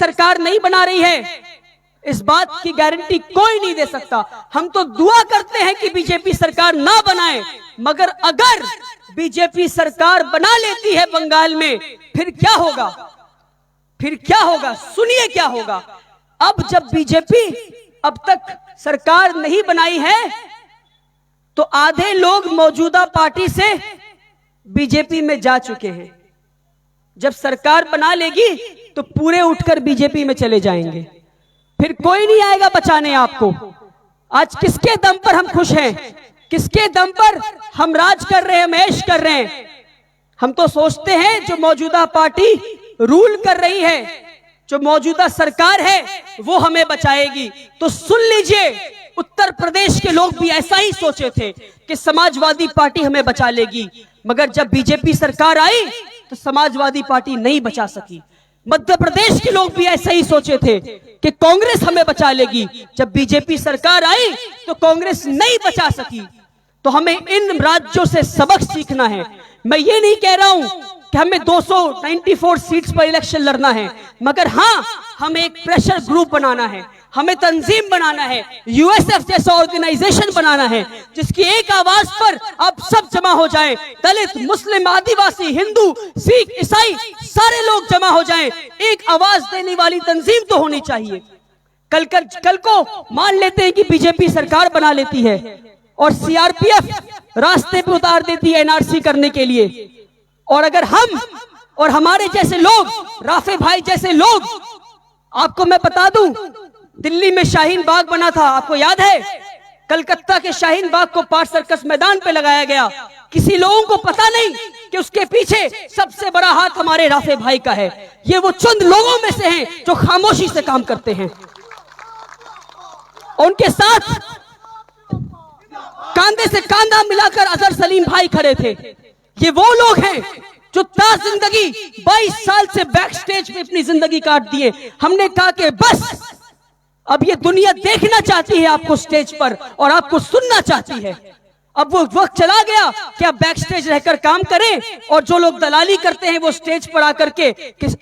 सरकार नहीं बना रही है, इस बात की गारंटी कोई नहीं दे सकता। हम तो दुआ करते हैं कि बीजेपी सरकार ना बनाए, मगर अगर बीजेपी सरकार बना लेती है बंगाल में, फिर क्या होगा? फिर क्या होगा? सुनिए क्या होगा। अब जब बीजेपी अब तक सरकार नहीं बनाई है, तो आधे लोग मौजूदा पार्टी से बीजेपी में जा चुके हैं। जब सरकार बना लेगी तो पूरे उठकर बीजेपी में चले जाएंगे, फिर कोई नहीं आएगा बचाने आपको। आज किसके दम पर हम खुश हैं? किसके दम पर हम राज कर रहे हैं, हम ऐश कर रहे हैं? हम तो सोचते हैं जो मौजूदा पार्टी रूल कर रही है, जो मौजूदा सरकार है, वो हमें बचाएगी। तो सुन लीजिए, उत्तर प्रदेश के लोग भी ऐसा ही सोचे थे कि समाजवादी पार्टी हमें बचा लेगी, मगर जब बीजेपी सरकार आई तो समाजवादी पार्टी नहीं बचा सकी। मध्य प्रदेश के लोग भी ऐसा ही सोचे थे कि कांग्रेस हमें बचा लेगी, जब बीजेपी सरकार आई तो कांग्रेस नहीं बचा सकी। तो हमें इन राज्यों से सबक सीखना है। मैं ये नहीं कह रहा हूं कि हमें 294 सीट्स पर इलेक्शन लड़ना है, मगर हाँ, हमें एक प्रेशर ग्रुप बनाना है, हमें तंजीम बनाना है, यूएसएफ जैसा ऑर्गेनाइजेशन बनाना है, जिसकी एक आवाज पर आप सब जमा हो जाएं। दलित, मुस्लिम, आदिवासी, हिंदू, सिख, ईसाई सारे लोग जमा हो जाएं। एक आवाज देने वाली तंजीम तो होनी चाहिए। कल को मान लेते हैं कि बीजेपी सरकार बना लेती है और सीआरपीएफ रास्ते पे उतार देती है एनआरसी करने के लिए, और अगर हम और हमारे जैसे लोग, राफे भाई जैसे लोग, आपको मैं बता दूं, दिल्ली में शाहीन बाग बना था, आपको याद है? कलकत्ता के शाहीन बाग को पार्क सर्कस मैदान पे लगाया गया। किसी लोगों को पता नहीं कि उसके पीछे सबसे बड़ा हाथ हमारे राफे भाई का है। ये वो चंद लोगों में से हैं जो खामोशी से काम करते हैं। उनके साथ कांधे से कांधा मिलाकर अजहर सलीम भाई खड़े थे। ये वो लोग हैं जो ता जिंदगी 22 साल से बैक स्टेज पे अपनी जिंदगी काट दिए। हमने कहा कि बस अब ये दुनिया देखना चाहती है आपको स्टेज पर और आपको सुनना चाहती है। अब वो वक्त चला गया कि आप बैक स्टेज रहकर काम करें और जो लोग दलाली करते हैं वो स्टेज पर आकर के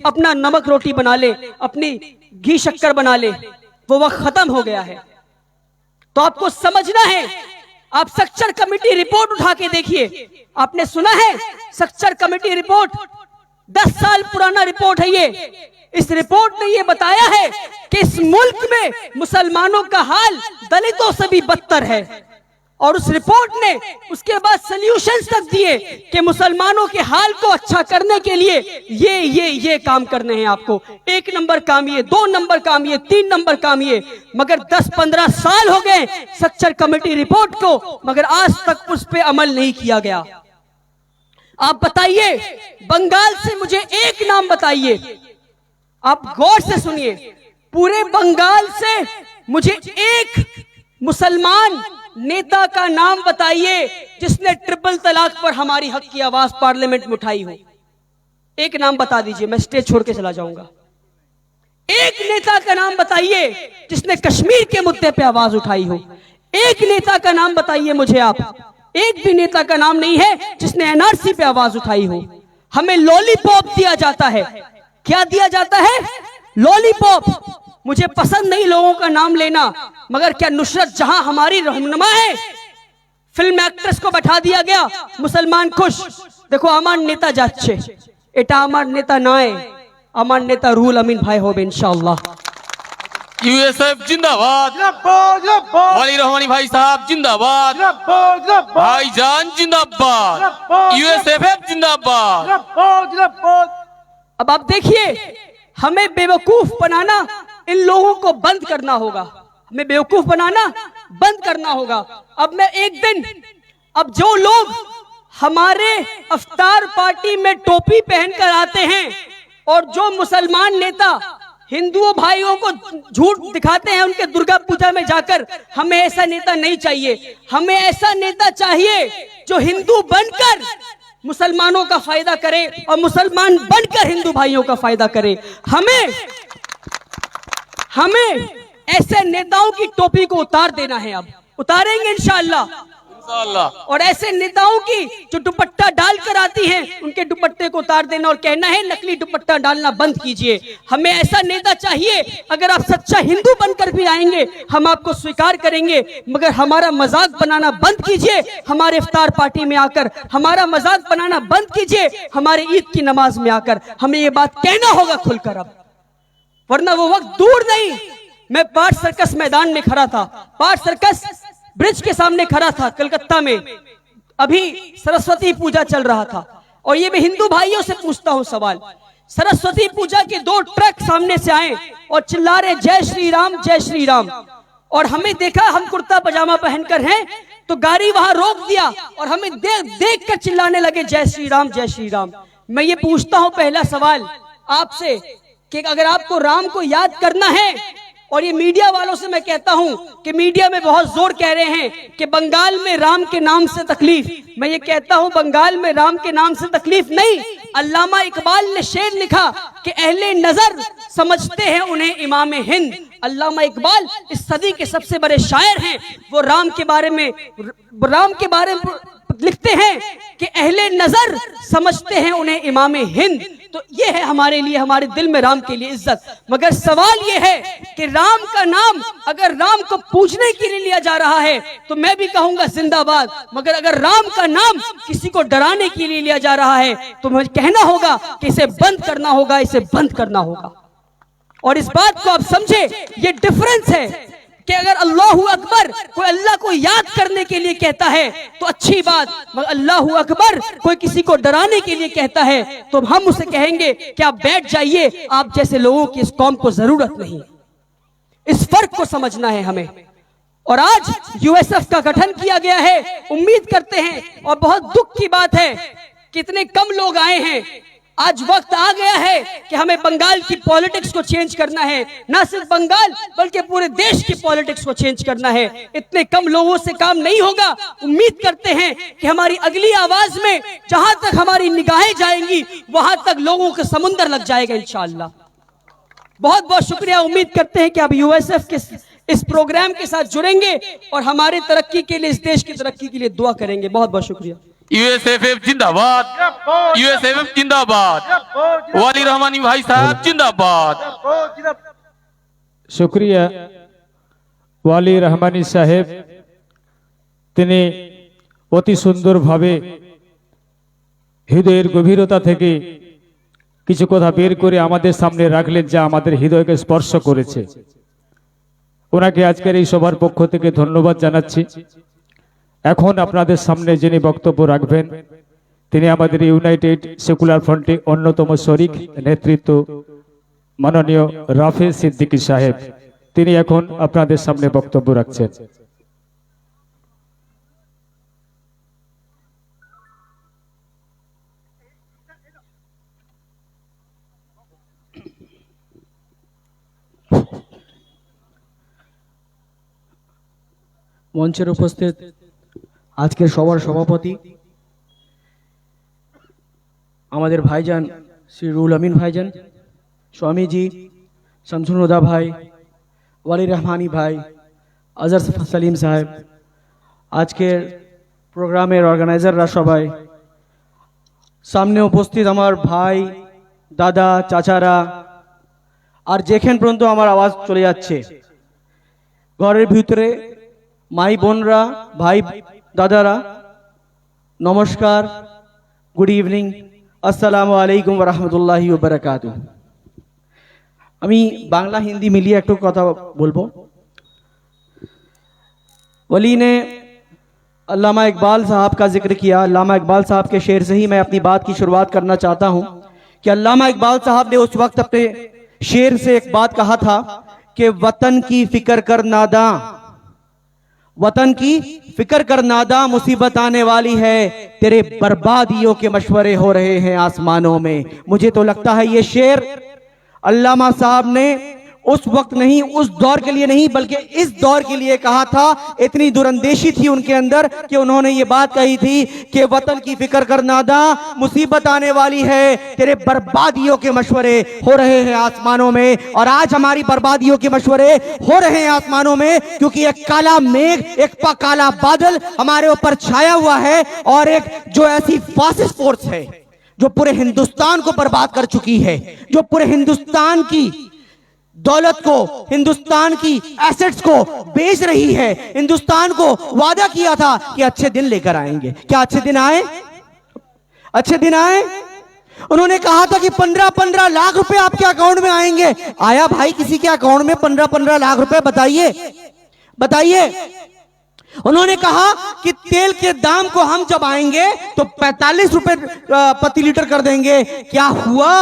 अपना नमक रोटी बना ले, अपनी घी शक्कर बना ले। वो वक्त खत्म हो गया है। तो आपको समझना है। आप सक्चर कमेटी रिपोर्ट उठा के देखिए। आपने सुना है सक्चर कमेटी रिपोर्ट 10 साल पुराना रिपोर्ट है ये। इस रिपोर्ट ने ये बताया है कि इस मुल्क में मुसलमानों का हाल दलितों से भी बदतर है, और उस रिपोर्ट ने उसके बाद सॉल्यूशंस तक दिए कि मुसलमानों के हाल को अच्छा करने के लिए ये काम करने हैं आपको। 1 नंबर काम ये, 2 नंबर काम ये, 3 नंबर काम ये। मगर 10-15 साल हो गए सक्चर कमेटी रिपोर्ट को, मगर आज तक उस पर अमल नहीं किया गया। आप बताइए, बंगाल से मुझे एक नाम बताइए, आप गौर से सुनिए, पूरे बंगाल से मुझे एक मुसलमान नेता का नाम बताइए जिसने ट्रिपल तलाक पर हमारी हक की आवाज पार्लियामेंट में उठाई हो। एक नाम बता दीजिए, मैं स्टेज छोड़ के चला जाऊंगा। एक नेता का नाम बताइए जिसने कश्मीर के मुद्दे पे आवाज उठाई हो। एक नेता का नाम बताइए मुझे आप। एक भी नेता का नाम नहीं है जिसने एनआरसी पे आवाज उठाई हो। हमें लॉलीपॉप दिया जाता है। क्या दिया जाता है? लॉलीपॉप। मुझे पसंद नहीं लोगों का नाम लेना, मगर क्या नुसरत जहां हमारी रहनुमा है? फिल्म एक्ट्रेस को बैठा दिया गया, मुसलमान खुश। देखो আমার নেতা যাচ্ছে, এটা আমার নেতা নয়, আমার নেতা রুহুল আমিন ভাই হবে ইনশাআল্লাহ। यूएसएफ जिंदाबाद, वाली रहमानी भाई साहब जिंदाबाद, भाईजान जिंदाबाद, यूएसएफ जिंदाबाद। अब आप देखिए, हमें बेवकूफ बनाना इन लोगों को बंद करना होगा। हमें बेवकूफ बनाना बंद करना होगा। अब मैं एक दिन, अब जो लोग हमारे अफ्तार पार्टी में टोपी पहनकर आते हैं और जो मुसलमान नेता हिंदुओं भाइयों को झूठ दिखाते हैं उनके दुर्गा पूजा में जाकर, हमें ऐसा नेता नहीं चाहिए। हमें ऐसा नेता चाहिए जो हिंदू बनकर मुसलमानों का फायदा करे और मुसलमान बनकर हिंदू भाइयों का फायदा करे। हमें ऐसे नेताओं की टोपी को उतार देना है। अब उतारेंगे इंशाअल्लाह। इंशाअल्लाह। और ऐसे नेताओं की जो दुपट्टा डालकर आती हैं, उनके दुपट्टे को उतार देना और कहना है नकली दुपट्टा डालना बंद कीजिए। हमें ऐसा नेता चाहिए, अगर आप सच्चा हिंदू बनकर भी आएंगे हम आपको स्वीकार करेंगे, मगर हमारा मजाक बनाना बंद कीजिए। हमारे इफ्तार पार्टी में आकर हमारा मजाक बनाना बंद कीजिए, हमारे ईद की नमाज में आकर हमें ये बात कहना होगा खुलकर अब, वरना वो वक्त दूर नहीं। मैं पार्ट सर्कस मैदान में खड़ा था, पार्ट सर्कस ब्रिज के सामने खड़ा था कलकत्ता में, अभी सरस्वती पूजा चल रहा था। और ये मैं हिंदू भाइयों से पूछता हूं सवाल, सरस्वती पूजा के 2 ट्रक सामने से आए और चिल्ला रहे जय श्री राम जय श्री राम, और हमें देखा हम कुर्ता पजामा पहनकर हैं तो गाड़ी वहां रोक दिया और हमें देख कर चिल्लाने लगे जय श्री राम जय श्री राम। मैं ये पूछता हूं पहला सवाल आपसे कि अगर आपको राम को याद करना है, और ये मीडिया वालों से मैं कहता हूं कि मीडिया में बहुत जोर कह रहे हैं कि बंगाल में राम के नाम से तकलीफ, मैं ये कहता हूं बंगाल में राम के नाम से तकलीफ नहीं, अल्लामा इकबाल ने शेर लिखा कि अहले नजर समझते हैं उन्हें इमाम हिंद। अल्लामा इकबाल इस सदी के सबसे बड़े शायर हैं, वो राम के बारे में लिखते हैं कि अहले नजर समझते हैं उन्हें इमाम हिंद। तो ये है हमारे लिए, हमारे दिल में राम के लिए इज्जत। मगर सवाल ये है कि राम का नाम अगर राम को पूजने के लिए लिया जा रहा है तो मैं भी कहूंगा जिंदाबाद, मगर अगर राम का नाम किसी को डराने के लिए लिया जा रहा है तो मुझे कहना होगा कि इसे बंद करना होगा, इसे बंद करना होगा। और इस बात को आप समझे, ये डिफरेंस है कि अगर अल्लाहू अकबर कोई अल्लाह को याद करने के लिए कहता है तो अच्छी बात, मगर अल्लाहू अकबर कोई किसी को डराने के लिए कहता है तो हम उसे कहेंगे कि आप बैठ जाइए, आप जैसे लोगों की इस कौम को जरूरत नहीं। इस फर्क को समझना है हमें। और आज यूएसएफ का गठन किया गया है, उम्मीद करते हैं, और बहुत दुख की बात है कितने कम लोग आए हैं। आज वक्त आ गया है कि हमें बंगाल की पॉलिटिक्स को चेंज करना है, ना सिर्फ बंगाल बल्कि पूरे देश की पॉलिटिक्स को चेंज करना है। इतने कम लोगों से काम नहीं होगा। उम्मीद करते हैं कि हमारी अगली आवाज में जहां तक हमारी निगाहें जाएंगी वहां तक लोगों का समुंदर लग जाएगा इंशाअल्लाह। बहुत बहुत शुक्रिया। उम्मीद करते हैं कि आप यूएसएफ के इस प्रोग्राम के साथ जुड़ेंगे और हमारे तरक्की के लिए, इस देश की तरक्की के लिए दुआ करेंगे। बहुत बहुत शुक्रिया। यूएसएफ जिंदाबाद, यूएसएफ जिंदाबाद, वाली रहमानी भाई साहब जिंदाबाद। शुक्रिया वाली रहमानी साहेब, তিনি অতি সুন্দরভাবে হৃদয়ের গভীরতা থেকে কিছু কথা বের করে আমাদের সামনে রাখলেন যা আমাদের হৃদয়কে স্পর্শ করেছে। ওনাকে আজকের এই সভার পক্ষ থেকে ধন্যবাদ জানাচ্ছি। এখন আপনাদের সামনে যিনি বক্তব্য রাখবেন তিনি আমাদের ইউনাইটেড সেকুলার ফ্রন্টে অন্যতম শরিক নেতৃত্ব মাননীয় রাফে সিদ্দিকী সাহেব, তিনি এখন আপনাদের সামনে বক্তব্য রাখছেন। মঞ্চের উপস্থিত আজকের সভার সভাপতি আমাদের ভাইজান শ্রী রুহুল আমিন ভাইজান, স্বামীজি, শামসুল হুদা ভাই, ওয়ালি রহমানি ভাই, আজহার সলিম সাহেব, আজকের প্রোগ্রামের অর্গানাইজাররা সবাই, সামনে উপস্থিত আমার ভাই, দাদা, চাচারা, আর যেখান পর্যন্ত আমার আওয়াজ চলে যাচ্ছে, ঘরের ভিতরে মাই বোনরা, ভাই দাদারা, নমস্কার, গুড ইভিনিং, আসসালামু আলাইকুম ওয়া রাহমাতুল্লাহি ওয়া বারাকাতুহু। আমি বাংলা হিন্দি মিলিয়ে একটু কথা বলবো। वली ने अल्लामा इकबाल साहब का जिक्र किया। अल्लामा इकबाल साहब के शेर से ही मैं अपनी बात की शुरुआत करना चाहता हूं कि अल्लामा इकबाल साहब ने उस वक्त अपने शेर से एक बात कहा था कि वतन की फिक्र कर नादा, वतन की फिक्र कर नादा, मुसीबत आने वाली है, तेरे बर्बादियों के मशवरे हो रहे हैं आसमानों में। मुझे तो लगता है ये शेर अल्लामा साहब ने उस वक्त नहीं, उस दौर के लिए नहीं, बल्कि इस दौर के लिए कहा था। इतनी दुरंदेशी थी उनके अंदर कि उन्होंने ये बात कही थी कि वतन की फिक्र कर नादा, मुसीबत आने वाली है, तेरे बर्बादियों के मशवरे हो रहे हैं आसमानों में। और आज हमारी बर्बादियों के मशवरे हो रहे हैं आसमानों में, क्योंकि एक काला मेघ, एक काला बादल हमारे ऊपर छाया हुआ है, और एक जो ऐसी फासिस्ट फोर्स है जो पूरे हिंदुस्तान को बर्बाद कर चुकी है, जो पूरे हिंदुस्तान की दौलत को, हिंदुस्तान की एसेट्स को बेच रही है। हिंदुस्तान को वादा किया था कि अच्छे दिन लेकर आएंगे। क्या अच्छे दिन आए? अच्छे दिन आए? उन्होंने कहा था कि 15-15 लाख रुपए आपके अकाउंट में आएंगे। आया भाई किसी के अकाउंट में 15-15 लाख रुपए? बताइए, बताइए। उन्होंने कहा कि तेल के दाम को हम जब आएंगे तो 45 रुपए प्रति लीटर कर देंगे। क्या हुआ?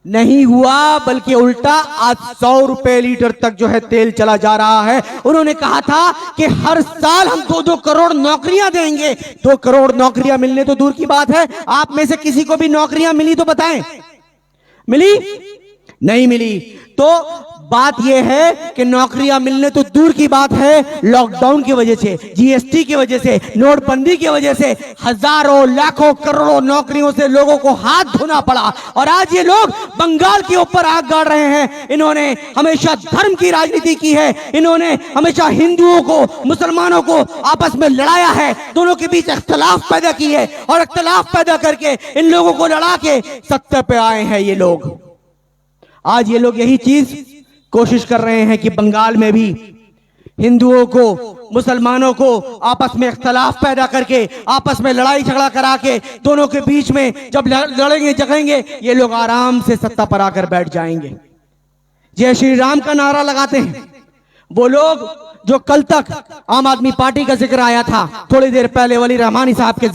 नहीं हुआ, बल्कि उल्टा आज 100 रुपए लीटर तक जो है तेल चला जा रहा है। उन्होंने कहा था कि हर साल हम 2-2 करोड़ नौकरियां देंगे। 2 करोड़ नौकरियां मिलने तो दूर की बात है, आप में से किसी को भी नौकरियां मिली तो बताएं, मिली? नहीं मिली। तो बात यह है कि नौकरियां मिलने तो दूर की बात है, लॉकडाउन की वजह से, जीएसटी की वजह से, नोटबंदी की वजह से हजारों, लाखों, करोड़ों नौकरियों से लोगों को हाथ धोना पड़ा। और आज ये लोग बंगाल के ऊपर आग गाड़ रहे हैं। इन्होंने हमेशा धर्म की राजनीति की है, इन्होंने हमेशा हिंदुओं को, मुसलमानों को आपस में लड़ाया है, दोनों के बीच इख्तलाफ पैदा की है, और इख्तलाफ पैदा करके इन लोगों को लड़ा के सत्ता पे आए हैं ये लोग। आज ये लोग यही चीज कोशिश कर रहे हैं कि बंगाल में भी हिंदुओं को, मुसलमानों को आपस में इख्तलाफ पैदा करके, आपस में लड़ाई झगड़ा करा के, दोनों के बीच में जब लड़ेंगे झगड़ेंगे, ये लोग आराम से सत्ता पर आकर बैठ जाएंगे। जय श्री राम का नारा लगाते हैं वो लोग जो कल तक आम आदमी पार्टी का जिक्र आया था, थोड़ी देर पहले वली रहमानी साहब के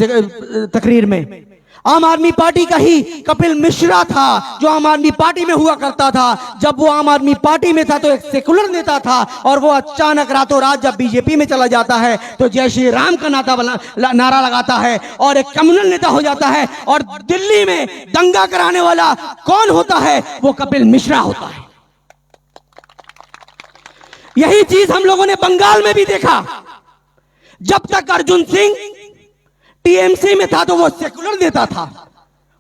तकरीर में। आम आदमी पार्टी का ही कपिल मिश्रा था जो आम आदमी पार्टी में हुआ करता था। जब वो आम आदमी पार्टी में था तो एक सेकुलर नेता था, और वो अचानक रातों रात जब बीजेपी में चला जाता है तो जय श्री राम का नारा लगाता है और एक कम्युनल नेता हो जाता है। और दिल्ली में दंगा कराने वाला कौन होता है? वो कपिल मिश्रा होता है। यही चीज हम लोगों ने बंगाल में भी देखा। जब तक अर्जुन सिंह टीएमसी में था तो वो सेकुलर नेता था,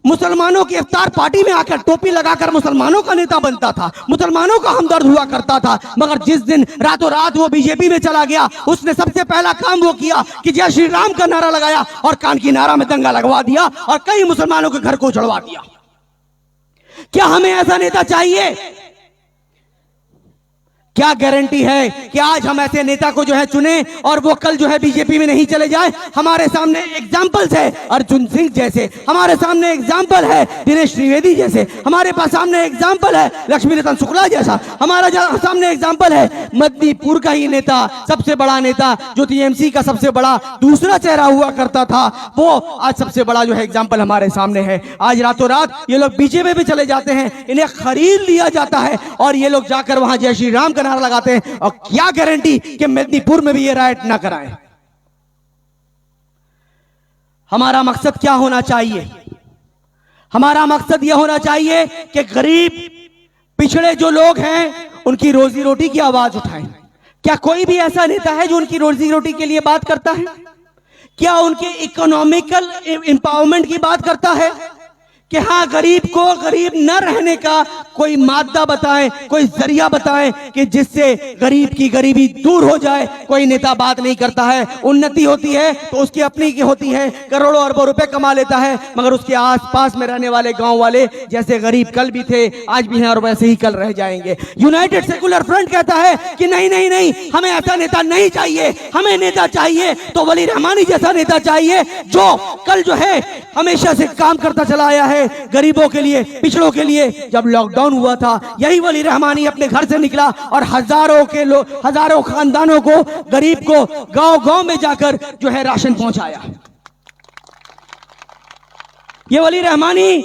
मुसलमानों की इफ्तार पार्टी में आकर टोपी लगाकर मुसलमानों का नेता बनता था, मुसलमानों का हमदर्द हुआ करता था। मगर जिस दिन रातों रात वो बीजेपी में चला गया, उसने सबसे पहला काम वो किया कि जय श्री राम का नारा लगाया और कान की नारा में दंगा लगवा दिया और कई मुसलमानों के घर को उजड़वा दिया। क्या हमें ऐसा नेता चाहिए? क्या गारंटी है कि आज हम ऐसे नेता को जो है चुने और वो कल जो है बीजेपी में नहीं चले जाए? हमारे सामने एग्जाम्पल्स है अर्जुन सिंह जैसे, हमारे सामने एग्जाम्पल है दिनेश त्रिवेदी जैसे, हमारे पास सामने एग्जाम्पल है लक्ष्मी रतन शुक्ला जैसा, हमारा सामने एग्जाम्पल है मदनीपुर का ही नेता, सबसे बड़ा नेता जो टीएमसी का सबसे बड़ा दूसरा चेहरा हुआ करता था, वो आज सबसे बड़ा जो है एग्जाम्पल हमारे सामने है। आज रातों रात ये लोग बीजेपी में चले जाते हैं, इन्हें खरीद लिया जाता है और ये लोग जाकर वहां जय श्री राम नारा लगाते हैं। और क्या गारंटी कि मेदिनीपुर में भी ये राइट ना कराएं? हमारा मकसद क्या होना चाहिए? हमारा मकसद यह होना चाहिए कि गरीब, पिछड़े जो लोग हैं उनकी रोजी रोटी की आवाज उठाएं। क्या कोई भी ऐसा नेता है जो उनकी रोजी रोटी के लिए बात करता है? क्या उनके इकोनॉमिकल एम्पावरमेंट की बात करता है कि हाँ गरीब को गरीब न रहने का कोई मादा बताएं, कोई जरिया बताएं कि जिससे गरीब की गरीबी दूर हो जाए? कोई नेता बात नहीं करता है। उन्नति होती है तो उसकी अपनी की होती है, करोड़ों अरबों रुपए कमा लेता है, मगर उसके आसपास में रहने वाले गांव वाले जैसे गरीब कल भी थे, आज भी हैं और वैसे ही कल रह जाएंगे। यूनाइटेड सेकुलर फ्रंट कहता है कि नहीं नहीं नहीं, हमें ऐसा नेता नहीं चाहिए। हमें नेता चाहिए तो वली रहमानी जैसा नेता चाहिए जो कल जो है हमेशा से काम करता चला आया है गरीबों के लिए, पिछड़ों के लिए। जब लॉकडाउन हुआ था यही वली रहमानी अपने घर से निकला और हजारों खानदानों को, गरीब को गांव गांव में जाकर जो है राशन पहुंचाया। ये वली रहमानी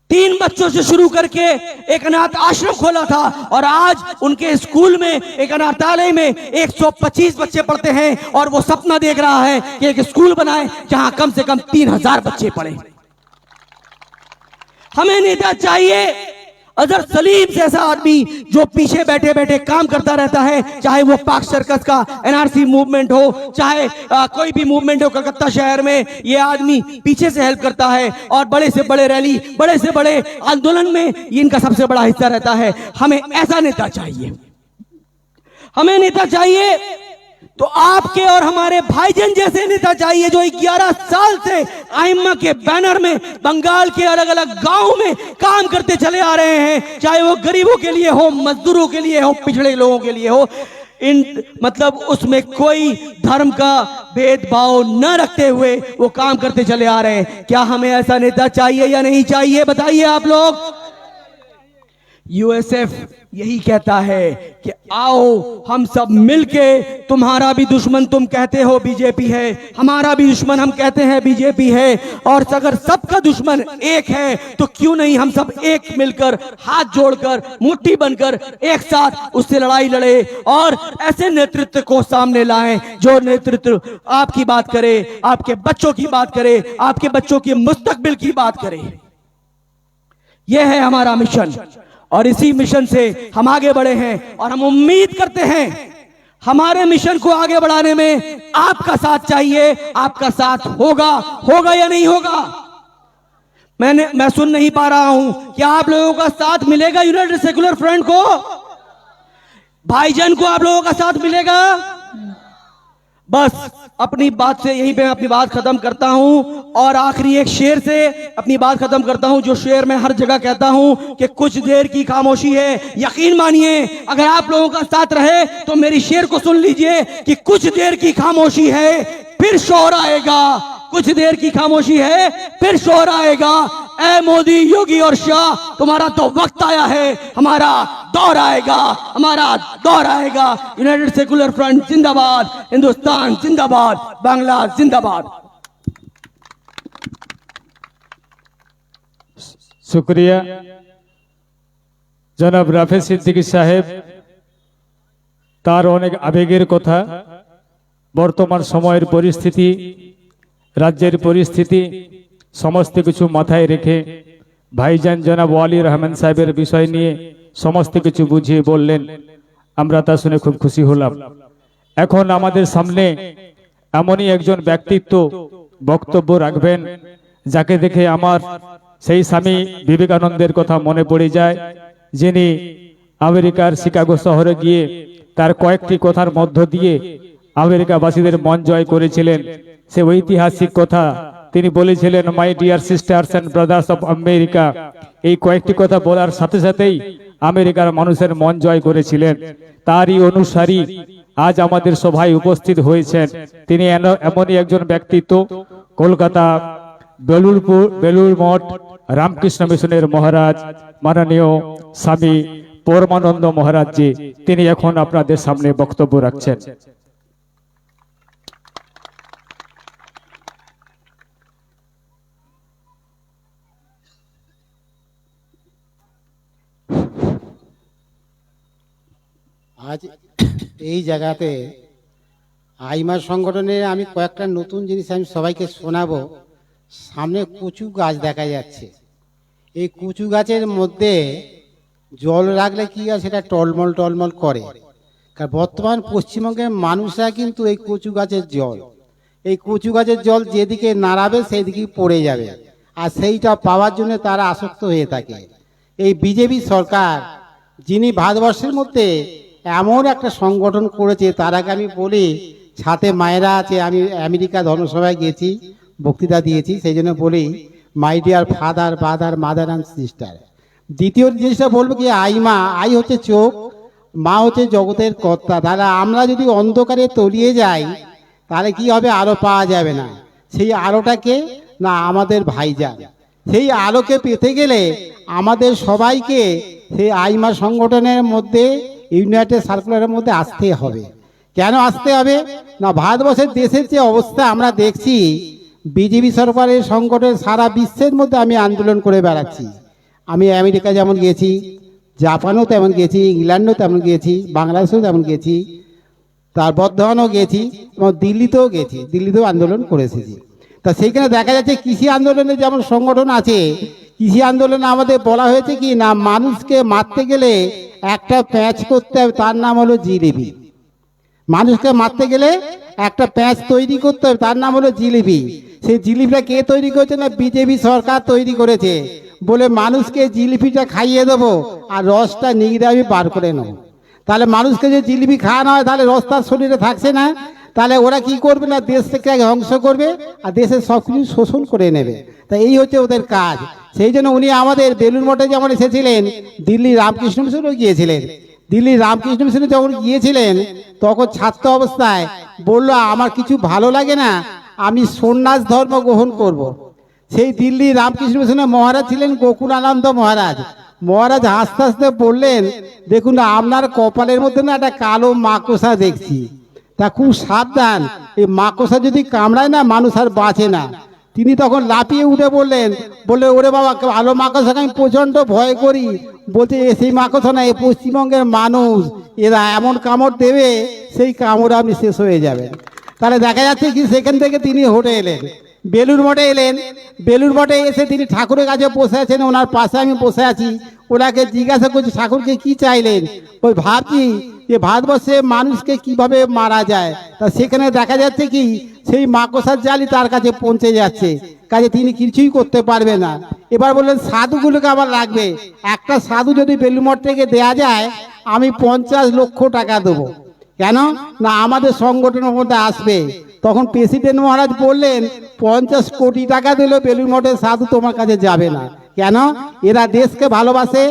3 बच्चों से शुरू करके एक अनाथ आश्रम खोला था और आज उनके स्कूल में, एक अनाथालय में 125 बच्चे पढ़ते हैं और वो सपना देख रहा है कि एक स्कूल बनाए जहां कम से कम 3000 बच्चे पढ़े। हमें नेता चाहिए अजहर सलीम जैसा आदमी जो पीछे बैठे बैठे काम करता रहता है, चाहे वो पाक सर्कस का एनआरसी मूवमेंट हो, चाहे कोई भी मूवमेंट हो कलकत्ता शहर में, ये आदमी पीछे से हेल्प करता है और बड़े से बड़े रैली, बड़े से बड़े आंदोलन में इनका सबसे बड़ा हिस्सा रहता है। हमें ऐसा नेता चाहिए, हमें नेता चाहिए तो आपके और हमारे भाईजान जैसे नेता चाहिए जो 11 साल से आइम्मा के बैनर में बंगाल के अलग अलग गांवों में काम करते चले आ रहे हैं, चाहे वो गरीबों के लिए हो, मजदूरों के लिए हो, पिछड़े लोगों के लिए हो। मतलब उसमें कोई धर्म का भेदभाव न रखते हुए वो काम करते चले आ रहे हैं। क्या हमें ऐसा नेता चाहिए या नहीं चाहिए, बताइए आप लोग। यूएसएफ यही कहता है कि आओ हम सब मिलके, तुम्हारा भी दुश्मन तुम कहते हो बीजेपी है, हमारा भी दुश्मन हम कहते हैं बीजेपी है, और अगर सबका दुश्मन एक है तो क्यों नहीं हम सब एक मिलकर, हाथ जोड़कर, मुट्ठी बनकर एक साथ उससे लड़ाई लड़े और ऐसे नेतृत्व को सामने लाएं जो नेतृत्व आपकी बात करे, आपके बच्चों की बात करे, आपके बच्चों की मुस्तकबिल की बात करे। यह है हमारा मिशन और इसी मिशन से हम आगे बढ़े हैं और हम उम्मीद करते हैं हमारे मिशन को आगे बढ़ाने में आपका साथ चाहिए। आपका साथ होगा या नहीं होगा? मैं सुन नहीं पा रहा हूं। क्या आप लोगों का साथ मिलेगा यूनाइटेड सेकुलर फ्रंट को? भाईजान को आप लोगों का साथ मिलेगा? बस अपनी बात से यहीं पे अपनी बात खत्म करता हूं और आखिरी एक शेर से अपनी बात खत्म करता हूं, जो शेर मैं हर जगह कहता हूं कि कुछ देर की खामोशी है। यकीन मानिए अगर आप लोगों का साथ रहे तो मेरी शेर को सुन लीजिए कि कुछ देर की खामोशी है फिर शोर आएगा, कुछ देर की खामोशी है फिर शोर आएगा। ऐ मोदी, योगी और शाह, तुम्हारा तो वक्त आया है, हमारा दौर आएगा, हमारा दौर आएगा। यूनाइटेड सेकुलर फ्रंट जिंदाबाद, हिंदुस्तान जिंदाबाद, बांग्ला जिंदाबाद। शुक्रिया जनाब রাফেজ সিদ্দিকী সাহেব, তার অনেক আবেগের কথা, বর্তমান সময়ের পরিস্থিতি, রাজ্যের পরিস্থিতি সমস্ত কিছু মাথায় রেখে ভাইজান জনাব ওয়ালি রহমান সাহেবের বিষয় নিয়ে সমস্ত কিছু বুঝিয়ে বললেন। আমরা তা শুনে খুব খুশি হলাম। এখন আমাদের সামনে এমনই একজন ব্যক্তিত্ব বক্তব্য রাখবেন যাকে দেখে আমার সেই স্বামী বিবেকানন্দের কথা মনে পড়ে যায়, যিনি আমেরিকার শিকাগো শহরে গিয়ে তার কয়েকটি কথার মধ্য দিয়ে আমেরিকাবাসীদের মন জয় করেছিলেন। সে ঐতিহাসিক কথা তিনি বলেছিলেন, my dear sisters and brothers of America. এই কয়েকটি কথা বলার সাথে সাথেই আমেরিকার মানুষের মন জয় করেছিলেন। তারই অনুসারী আজ আমাদের সভায় উপস্থিত হয়েছেন। তিনি এমনই একজন ব্যক্তিত্ব, কলকাতা বেলুড় মঠ রামকৃষ্ণ মিশনের মহারাজ মাননীয় স্বামী পরমানন্দ মহারাজ জি, তিনি এখন আপনাদের সামনে বক্তব্য রাখছেন। আজ এই জায়গাতে আইমার সংগঠনে আমি কয়েকটা নতুন জিনিস আমি সবাইকে শোনাবো। সামনে কচু গাছ দেখা যাচ্ছে, এই কচু গাছের মধ্যে জল রাখলে কি হয়, সেটা টলমল করে। কারণ বর্তমান পশ্চিমবঙ্গের মানুষরা কিন্তু এই কচু গাছের জল যেদিকে নাড়াবে সেই দিকেই পড়ে যাবে, আর সেইটা পাওয়ার জন্য তারা আসক্ত হয়ে থাকে। এই বিজেপি সরকার যিনি ভারতবর্ষের মধ্যে এমন একটা সংগঠন করেছে, তার আগে আমি বলি ছাতে মায়েরা আছে। আমি আমেরিকা ধর্মসভায় গেছি, বক্তৃতা দিয়েছি, সেই জন্য বলি my dear father, mother and sister. দ্বিতীয় জিনিসটা বলবো কি, আই হচ্ছে চোখ, মা হচ্ছে জগতের কর্তা। তাহলে আমরা যদি অন্ধকারে তলিয়ে যাই তাহলে কি হবে, আলো পাওয়া যাবে না। সেই আলোটাকে না আমাদের ভাইজান, সেই আলোকে পেতে গেলে আমাদের সবাইকে সেই আইমা সংগঠনের মধ্যে, ইউনাইটেড সার্কুলারের মধ্যে আসতে হবে। কেন আসতে হবে না, ভারতবর্ষের দেশের যে অবস্থা আমরা দেখছি, বিজেপি সরকারের সংগঠন সারা বিশ্বের মধ্যে আমি আন্দোলন করে বেড়াচ্ছি। আমি আমেরিকা যেমন গেছি, জাপানেও তেমন গেছি, ইংল্যান্ডেও তেমন গেছি, বাংলাদেশেও তেমন গেছি, তার বর্ধমানেও গেছি এবং দিল্লিতেও গেছি, দিল্লিতেও আন্দোলন করে এসেছি। তা সেইখানে দেখা যাচ্ছে কৃষি আন্দোলনের যেমন সংগঠন আছে, কৃষি আন্দোলনে আমাদের বলা হয়েছে কি না, মানুষকে মারতে গেলে একটা প্যাঁচ করতে হবে, তার নাম হলো জিলিপি। মানুষকে মারতে গেলে একটা প্যাঁচ তৈরি করতে হবে, তার নাম হলো জিলিপি। সেই জিলিপিটা কে তৈরি করেছে না, বিজেপি সরকার তৈরি করেছে। বলে মানুষকে জিলিপিটা খাইয়ে দেবো আর রসটা নিগড়ে আমি বার করে নেবো। তাহলে মানুষকে যে জিলিপি খাওয়ানো হয় তাহলে রস তার শরীরে থাকছে না। তাহলে ওরা কি করবে না, দেশ থেকে আগে ধ্বংস করবে আর দেশের সব কিছু শোষণ করে নেবে। তা এই হচ্ছে ওদের কাজ। সেই জন্য উনি আমাদের বেলুড় মঠে যেমন এসেছিলেন, দিল্লি রামকৃষ্ণ মিশনেও গিয়েছিলেন। দিল্লি রামকৃষ্ণ মিশনে যখন গিয়েছিলেন তখন ছাত্র অবস্থায় বললো আমার কিছু ভালো লাগে না, আমি সন্ন্যাস ধর্ম গ্রহণ করব। সেই দিল্লি রামকৃষ্ণ মিশনে মহারাজ ছিলেন গোকুলানন্দ মহারাজ। মহারাজ হাসতে হাসতে বললেন, দেখুন আপনার কপালের মধ্যে না একটা কালো মাকড়সা দেখছি, তা খুব সাবধান, এই মাকড়সা যদি কামড়ায় না মানুষ আর বাঁচে না। তিনি তখন লাফিয়ে উঠে বললেন, বলে ওরে বাবা, কালো মাকড়সাকে আমি প্রচন্ড ভয় করি। বলছে সেই মাকড়সা না, এই পশ্চিমবঙ্গের মানুষ, এরা এমন কামড় দেবে সেই কামড় আপনি শেষ হয়ে যাবেন। তাহলে দেখা যাচ্ছে কি সেখান থেকে তিনি হটে এলেন, বেলুড় মঠে এলেন। বেলুড় মঠে এসে তিনি ঠাকুরের কাছে বসে আছেন, ওনার পাশে আমি বসে আছি। ওনাকে জিজ্ঞাসা করছি ঠাকুরকে কি চাইলেন। ওই ভাবছি যে ভারতবর্ষে মানুষকে কিভাবে মারা যায়। তা সেখানে দেখা যাচ্ছে কি সেই মাকড়সার জালি তার কাছে পৌঁছে যাচ্ছে, কাজে তিনি কিছুই করতে পারবে না। এবার বললেন সাধুগুলোকে আমার লাগবে, একটা সাধু যদি বেলুড় মঠ থেকে দেয়া যায় আমি 50 লক্ষ টাকা দেবো। কেন না আমাদের সংগঠনের মধ্যে আসবে। তখন প্রেসিডেন্ট মহারাজ বললেন 50 কোটি টাকা দিলেও বেলুড় মঠের সাধু তোমার কাছে যাবে না। কেন? এরা দেশকে ভালোবাসে,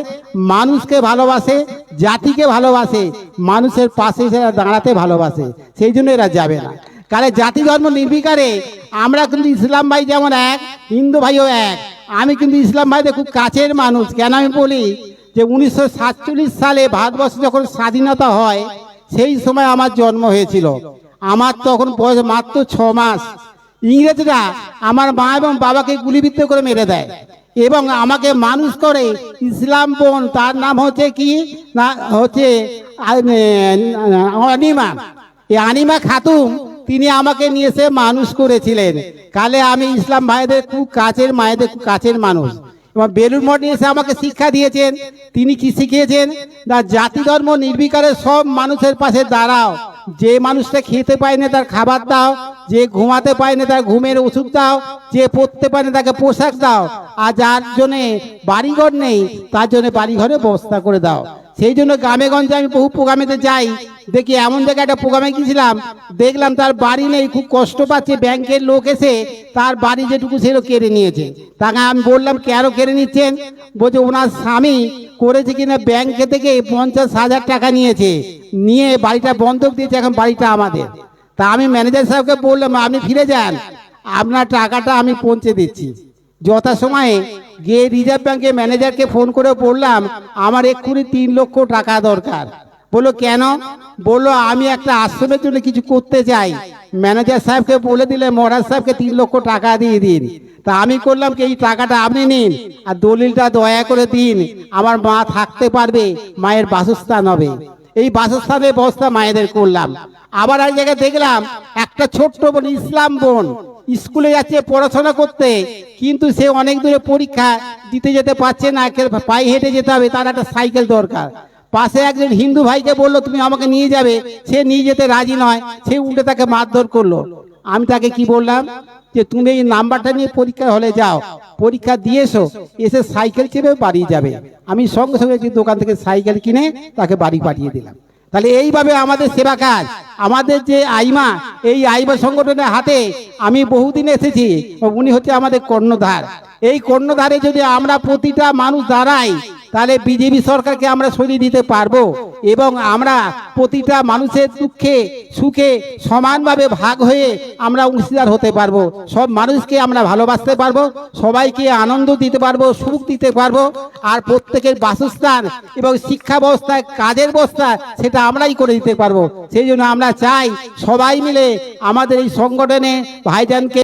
মানুষকে ভালোবাসে, জাতিকে ভালোবাসে, মানুষের পাশে এরা দাঁড়াতে ভালোবাসে, সেই জন্য এরা যাবে না। কারণ জাতি ধর্ম নির্বিকারে আমরা কিন্তু ইসলাম ভাই যেমন এক, হিন্দু ভাইও এক। আমি কিন্তু ইসলাম ভাইদের খুব কাছের মানুষ। কেন আমি বলি যে 1947 সালে ভারতবর্ষ যখন স্বাধীনতা হয় সেই সময় আমার জন্ম হয়েছিল। আমার তখন বয়স মাত্র 6 মাস। ইংরেজরা আমার মা এবং বাবাকে গুলিবিদ্ধ করে মেরে দেয় এবং আমাকে মানুষ করে ইসলাম বোন, তার নাম হচ্ছে কি না, হচ্ছে অনিমা। এই আনিমা খাতুন তিনি আমাকে নিয়ে এসে মানুষ করেছিলেন। কালে আমি ইসলাম ভাইদের খুব কাছের, মায়েদের খুব কাছের মানুষ। এবং বেলুড় মঠে এসে আমাকে শিক্ষা দিয়েছেন। তিনি কি শিখিয়েছেন না, জাতি ধর্ম নির্বিকারে সব মানুষের পাশে দাঁড়াও। যে মানুষটা খেতে পায় না তার খাবার দাও, যে ঘুমাতে পায় না তার ঘুমের ওষুধ দাও, যে পড়তে পারে না তাকে পোশাক দাও, আর যার জন্যে বাড়িঘর নেই তার জন্য বাড়িঘরে ব্যবস্থা করে দাও। সেই জন্য গ্রামে গঞ্জে আমি বহু প্রোগ্রামেতে যাই, দেখি এমন জায়গায় একটা প্রোগ্রামে গিয়েছিলাম, দেখলাম তার বাড়ি নেই, খুব কষ্ট পাচ্ছে, ব্যাংকের লোক এসে তার বাড়ি যেটুকু সেটা কেড়ে নিয়েছে। তাকে আমি বললাম কেন কেড়ে নিচ্ছেন? বলছে ওনার স্বামী করেছে কিনা ব্যাংকে থেকে 50,000 টাকা নিয়েছে, নিয়ে বাড়িটা বন্ধক দিয়েছে, এখন বাড়িটা আমাদের। তা আমি ম্যানেজার সাহেবকে বললাম আপনি ফিরে যান, আপনার টাকাটা আমি পৌঁছে দিচ্ছি। যথাসময়ে গিয়ে রিজার্ভ ব্যাংকে ম্যানেজারকে ফোন করে বললাম আমার এক্ষুনি 3 লক্ষ টাকা দরকার। বললো কেন? বললো আমি একটা আশ্রমের জন্য কিছু করতে চাই। ম্যানেজার সাহেবকে বলে দিলে মহারাজ সাহেবকে 3 লক্ষ টাকা দিয়ে দিন। তা আমি করলাম কি এই টাকাটা আপনি নিন আর দলিলটা দয়া করে দিন, আমার মা থাকতে পারবে, মায়ের বাসস্থান হবে। এই বাসস্থানের ব্যবস্থা মায়েদের করলাম। আবার এক জায়গায় দেখলাম একটা ছোট্ট বোন, ইসলাম বোন, স্কুলে যাচ্ছে পড়াশোনা করতে, কিন্তু সে অনেক দূরে পরীক্ষা দিতে যেতে পারছে না, পায়ে হেঁটে যেতে হবে, তার একটা সাইকেল দরকার। পাশে একজন হিন্দু ভাইকে বললো তুমি আমাকে নিয়ে যাবে, সে নিয়ে যেতে রাজি নয়, সে উল্টে তাকে মারধর করলো। আমি তাকে কি বললাম যে তুমি এই নাম্বারটা নিয়ে পরীক্ষা হলে যাও, পরীক্ষা দিয়ে এসে সাইকেল চেপে বাড়ি যাবে। আমি সঙ্গে সঙ্গে দোকান থেকে সাইকেল কিনে তাকে বাড়ি পাঠিয়ে দিলাম। তাহলে এইভাবে আমাদের সেবা কাজ, আমাদের যে আইমা, এই আইমা সংগঠনের হাতে আমি বহুদিন এসেছি, উনি হচ্ছে আমাদের কর্ণধার। এই কর্ণধারে যদি আমরা প্রতিটা মানুষ দাঁড়াই তাহলে বিজেপি সরকারকে আমরা সরিয়ে দিতে পারবো এবং আমরা প্রতিটা মানুষের দুঃখে সুখে সমানভাবে ভাগ হয়ে আমরা অংশীদার হতে পারবো। সব মানুষকে আমরা ভালোবাসতে পারবো, সবাইকে আনন্দ দিতে পারবো, সুখ দিতে পারবো, আর প্রত্যেকের বাসস্থান এবং শিক্ষা ব্যবস্থায় কাজের ব্যবস্থা সেটা আমরাই করে দিতে পারবো। সেই জন্য আমরা চাই সবাই মিলে আমাদের এই সংগঠনে ভাইজানকে